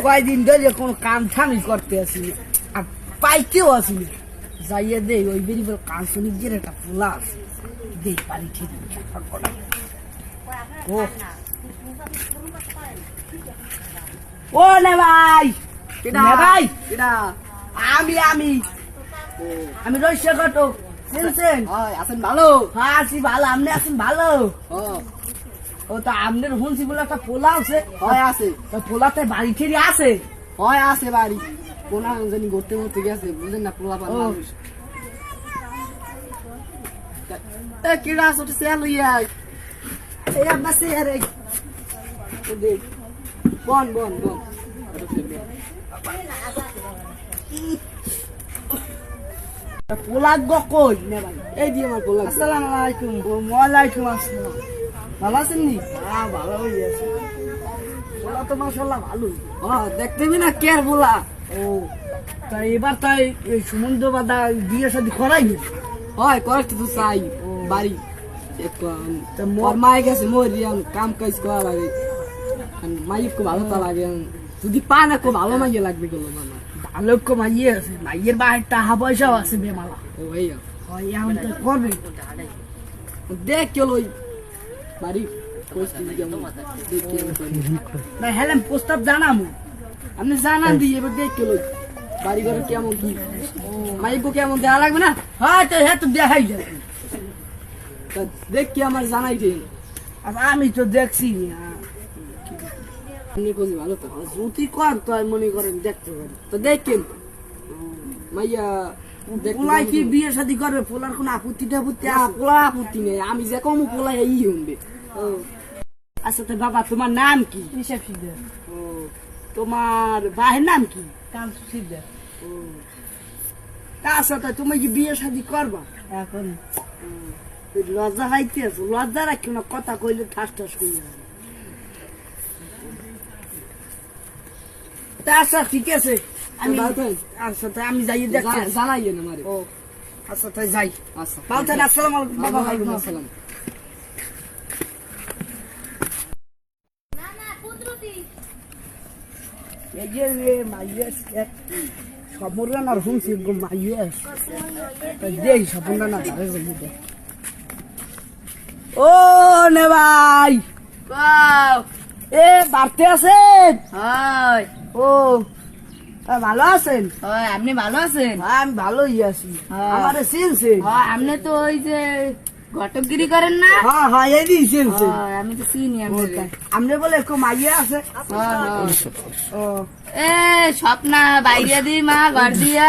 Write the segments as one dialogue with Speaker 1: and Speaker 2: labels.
Speaker 1: কয়দিন ধরে কোনো কাম ঠামি করতে আসিনি আর পাইতেও আসিনি যাইয়ে দে ওই বেরি বল কাঞ্চনিক যে একটা পোলা আছে দেখ পারি ঠিক ও নে ভাই ভাই আমি আমি আমি রইসা ঘটক শুনছেন
Speaker 2: আছেন ভালো?
Speaker 1: হ্যাঁ আছি ভালো আপনি আছেন ভালো ও তো আপনার শুনছি বলে একটা পোলা আছে
Speaker 2: হয় আছে,
Speaker 1: পোলাতে বাড়ি ঠেরি আছে
Speaker 2: হয় আছে বাড়ি। কোনা জানি ঘুরতে ঘুরতে গেছে, বুঝলেন না? পোলা পান মানুষ। কিরা ছোট সেল হইয়াই
Speaker 1: এই আপনার চেয়ারে
Speaker 2: বন বন বন
Speaker 1: পোলা কই নে ভাই
Speaker 2: এই দিয়ে আমার পোলা।
Speaker 1: আসসালামু আলাইকুম ওয়ালাইকুম আসসালাম ভালো আছেন নি
Speaker 2: হ্যাঁ ভালো হইয়াছে।
Speaker 1: পোলা তো মাশাআল্লাহ ভালো
Speaker 2: দেখতে না কে আর পোলা।
Speaker 1: ও তাই এবার তাই এই সমুদ্র বাদা বিয়ে শাদী করাইনি
Speaker 2: হয় কষ্ট তো চাই বাড়ি মোর মায়ে গেছে মরিয়াম কাম কাজ করা লাগে মাইক খুব ভালো তা লাগে যদি পা না খুব ভালো মাইয়ে লাগবে গেল মামা
Speaker 1: ভালো কো মাইয়ে আছে মাইয়ের বাড়ির টাকা পয়সাও আছে বেমালা
Speaker 2: ও ভাইয়া
Speaker 1: হয় এখন তো করবে
Speaker 2: দেখ কেল ওই বাড়ি
Speaker 1: না হেলেন প্রস্তাব জানামু
Speaker 2: আপনি জানান দিই এবার দেখ কেল বাড়ি ঘরে কেমন কি মাইক কেমন দেওয়া লাগবে না।
Speaker 1: হ্যাঁ তো হ্যাঁ তো দেখাই যাবে
Speaker 2: দেখ কি আমার জানাই দিন
Speaker 1: আমি তো দেখছি
Speaker 2: ভালো তো
Speaker 1: যদি কর তো মনে করেন দেখতে পারি
Speaker 2: তো দেখেন মাইয়া
Speaker 1: পোলাই কি বিয়ে শাদী করবে পোলার কোনো আপত্তি টাপত্তি
Speaker 2: পোলা আপত্তি নেই, আমি যে কম পোলা এই হইবে।
Speaker 1: আচ্ছা তো বাবা তোমার নাম কি হিসাব সিদ্ধা ও তোমার ভাইয়ের নাম কি কাঞ্চু সিদ্ধা ও আচ্ছা তো তুমি কি বিয়ে শাদী করবা এখন লজ্জা হাইতে আছো লজ্জা রাখি না কথা কইলে ঠাস ঠাস করি আচ্ছা ঠিক আছে আমি আচ্ছা তাই আমি যাই দেখছি
Speaker 2: জানাইয়েন আমারে।
Speaker 1: ও আচ্ছা তাই যাই
Speaker 2: আচ্ছা
Speaker 1: ভালো থাকেন আসসালামু আলাইকুম বাবা
Speaker 2: ওয়ালাইকুম আসসালাম।
Speaker 1: এই যে রে মাইয়াস সমরন আর হুঁসি গো মাইয়াস দেই সপনটা না ধরে গলি দে ও নে ভাই
Speaker 2: বাও
Speaker 1: এ বাড়তে আছেন
Speaker 2: হাই
Speaker 1: ও ভালো আছেন
Speaker 2: হয় আপনি ভালো আছেন?
Speaker 1: আমি ভালোই আছি আমারে চিনছে
Speaker 2: হয় আপনি তো ওই যে ঘটকগিরি করেন না?
Speaker 1: হ্যাঁ হ্যাঁ এই দিন চিনছে
Speaker 2: হয় আমি তো চিনি
Speaker 1: আপনি বলে একটু মাইয়া আছে ও
Speaker 2: এ স্বপ্না বাইরে দি মা ঘর দিয়া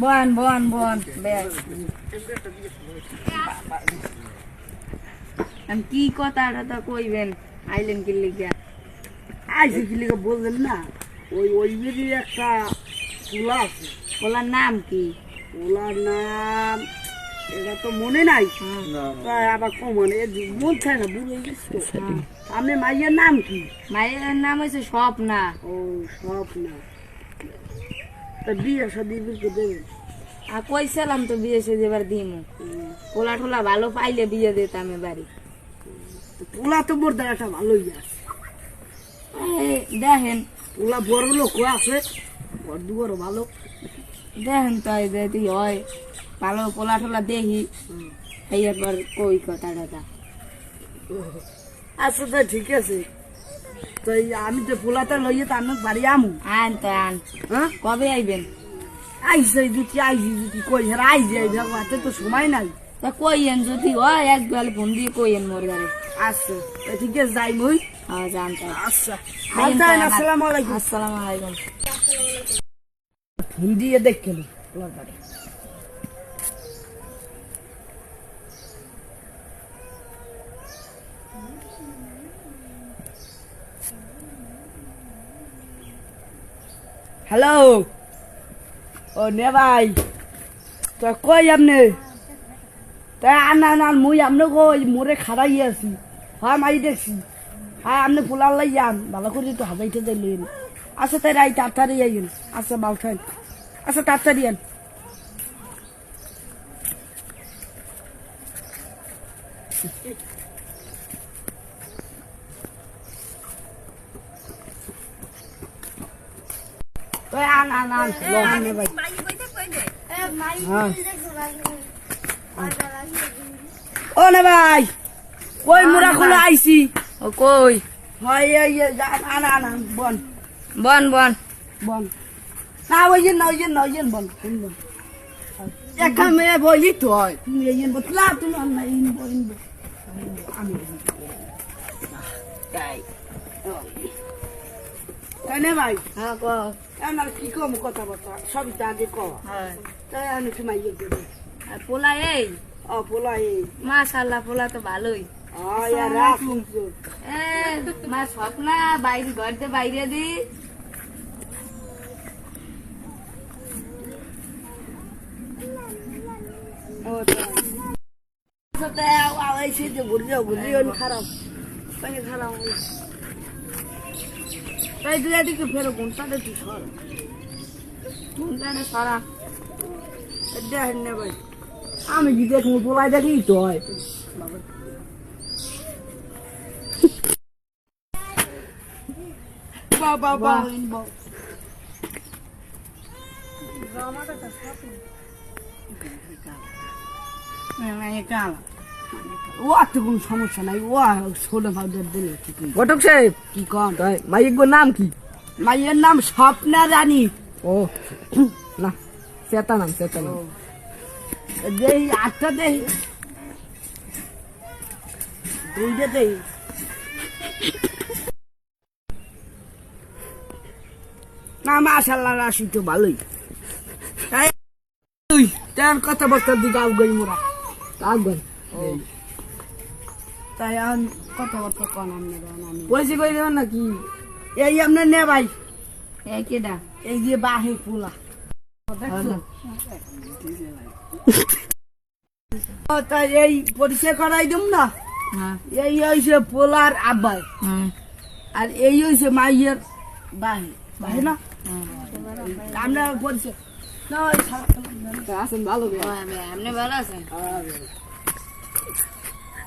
Speaker 2: বন বন বন কি কথা কইবেন আইলেন কি লিখা
Speaker 1: আইসি কি লিখে বললেন না ওই ওই বেরিয়ে একটা পোলা আছে
Speaker 2: ওলার নাম কি?
Speaker 1: ওলার নাম এটা তো মনে নাই তাই আবার কমনে মন চায় না বুঝে গেছো আপনি মাইয়ের নাম কি
Speaker 2: মায়ের নাম হয়েছে স্বপ্না।
Speaker 1: ও সব না তা বিয়ে শাদী বিলকে দেবেন
Speaker 2: আর কইছিলাম তো বিয়ে সে এবার দিমু পোলা টোলা ভালো পাইলে বিয়ে দিতাম বাড়ি।
Speaker 1: পোলা তো মোর দ্বারাটা ভালোই আছে
Speaker 2: দেখেন
Speaker 1: পোলা বড় লোক আছে বড় দুয়ার ভালো
Speaker 2: দেখেন তো যদি হয় ভালো পোলা টোলা দেখি এরপর কই কথা দাদা।
Speaker 1: আচ্ছা তা ঠিক আছে তো আমি তো পোলাটা লইয়ে তো আমি বাড়ি আমু
Speaker 2: আন তো আন
Speaker 1: হ্যাঁ
Speaker 2: কবে আইবেন?
Speaker 1: আইসে যদি আইসি যদি কই হ্যাঁ আইসি আইসি হাতে তো সময় নাই
Speaker 2: তা কইয়েন যদি হয় এক বেল ফোন দিয়ে কইয়েন মোর ঘরে।
Speaker 1: আচ্ছা তা ঠিক আছে যাই মই
Speaker 2: হ্যাঁ জানতে
Speaker 1: আচ্ছা আসসালামু আলাইকুম
Speaker 2: আসসালামু আলাইকুম।
Speaker 1: ফোন দিয়ে দেখেন পোলার বাড়ি হ্যালো ও নে ভাই তো কই আপনি তাই আনা না মুই আপনি কই মোরে খারাই আছি হ্যাঁ মাই দেখছি হ্যাঁ আপনি পোলার লাই যান ভালো করে একটু হাজাইতে দিলেন আচ্ছা তাই রাই তাড়াতাড়ি আইন আচ্ছা বাল খান আচ্ছা তাড়াতাড়ি আন
Speaker 2: আইছি
Speaker 1: ওই আন আন আন নে ভাই ও নে ভাই কই মুরা খুলে আইছি
Speaker 3: ও কই
Speaker 1: হয় এই আন আন আন বন
Speaker 3: বন বন
Speaker 1: বন না ওই যে বন
Speaker 2: একটা মেয়ে বলি তো হয়
Speaker 1: তুমি এই বতলা তুমি না ইন আমি তাই কেন ভাই
Speaker 3: হ্যাঁ ক
Speaker 1: আমার কি কম কথা বলতো সবই তো আগে ক
Speaker 3: হ্যাঁ
Speaker 1: তাই আমি তোমায় ইয়ে দেবো
Speaker 3: আর পোলা এই
Speaker 1: ও পোলা এই
Speaker 3: মাশাআল্লাহ পোলা তো ভালোই
Speaker 1: রাখ
Speaker 3: এ মা স্বপ্না বাইরে ঘরতে বাইরে দি
Speaker 1: তাই দুই দিকে ফেরো কোনটাতে তুই সর
Speaker 3: কোনটা সারা
Speaker 1: দেখেন না ভাই
Speaker 2: আমি কি দেখবো পোলাই দেখি তো হয়
Speaker 1: বাবা ও তো কোনো সমস্যা নাই ও ষোলো ভাগের দিলে
Speaker 2: ঘটক সাহেব
Speaker 1: কি কন
Speaker 2: তাই মাইক নাম কি
Speaker 1: মাইয়ের নাম স্বপ্না রানী
Speaker 2: ও না সেটা নাম
Speaker 1: দেই আটটা দেই দুইটা দেই না মাশাআল্লাহ রাশি তো ভালোই তাই তুই তার কথা বলতে দিকে আউগই মোরা
Speaker 2: থাকবেন
Speaker 1: তাই আন কথাবার্তা কন আমি
Speaker 2: পয়সা করে দেবেন নাকি
Speaker 1: এই আপনার নে ভাই
Speaker 3: এই কেডা
Speaker 1: এই যে বাহে পোলা ও তাই এই পরিচয় করাই দিম না
Speaker 3: হ্যাঁ
Speaker 1: এই হইছে পোলার আব্বাই
Speaker 3: হুম
Speaker 1: আর এই হইছে মাইয়ের বাহে বাহে না আমরা পরিচয় না ওই
Speaker 2: আসেন ভালো বে
Speaker 3: আপনি ভালো আছেন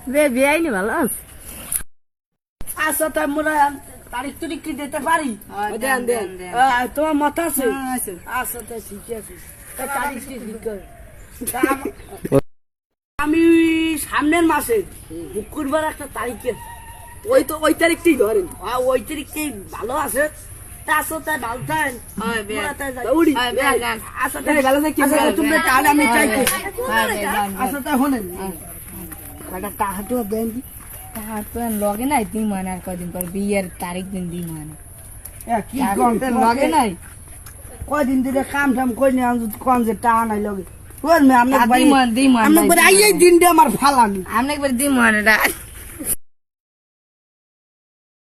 Speaker 3: বে বেআইনি ভালো আছে
Speaker 1: আচ্ছা তাই মোরা তারিখ তুরিখ কি দিতে পারি
Speaker 2: দেন দেন
Speaker 1: তোমার মত আছে
Speaker 2: হ্যাঁ, আছে।
Speaker 1: আচ্ছা তাই ঠিক আছে তা তারিখ কি ঠিক করে তা আমি সামনের মাসে শুক্রবার একটা তারিখে
Speaker 2: ওই তারিখটি ধরেন
Speaker 1: ওই তারিখটাই ভালো আছে তা আসো তাই ভালো থাকেন
Speaker 3: হয় বে
Speaker 1: মোরা তাই যাই।
Speaker 2: উড়ি
Speaker 3: হয় বে গান
Speaker 1: আচ্ছা
Speaker 2: এই ভালো থাকি।
Speaker 1: আচ্ছা তাই তোমরা তাহলে আমি চাইছি
Speaker 3: হয় বে গান
Speaker 1: আচ্ছা তাই শোনেন একটা টাকাটা দেন দি
Speaker 3: তাহার তো লগে নাই দিন মানে আর কদিন পর বিয়ের তারিখ দিন দিন মানে
Speaker 1: কি কম
Speaker 3: লগে নাই
Speaker 1: কয়দিন ধরে কাম টাম কই নি আমি কোন যে টাকা নাই লগে ওর মে আমরা
Speaker 3: দিমান দিমান
Speaker 1: আমরা আইয়ে দিনটা আমার ফালানি
Speaker 3: আপনি একবার দিন মানে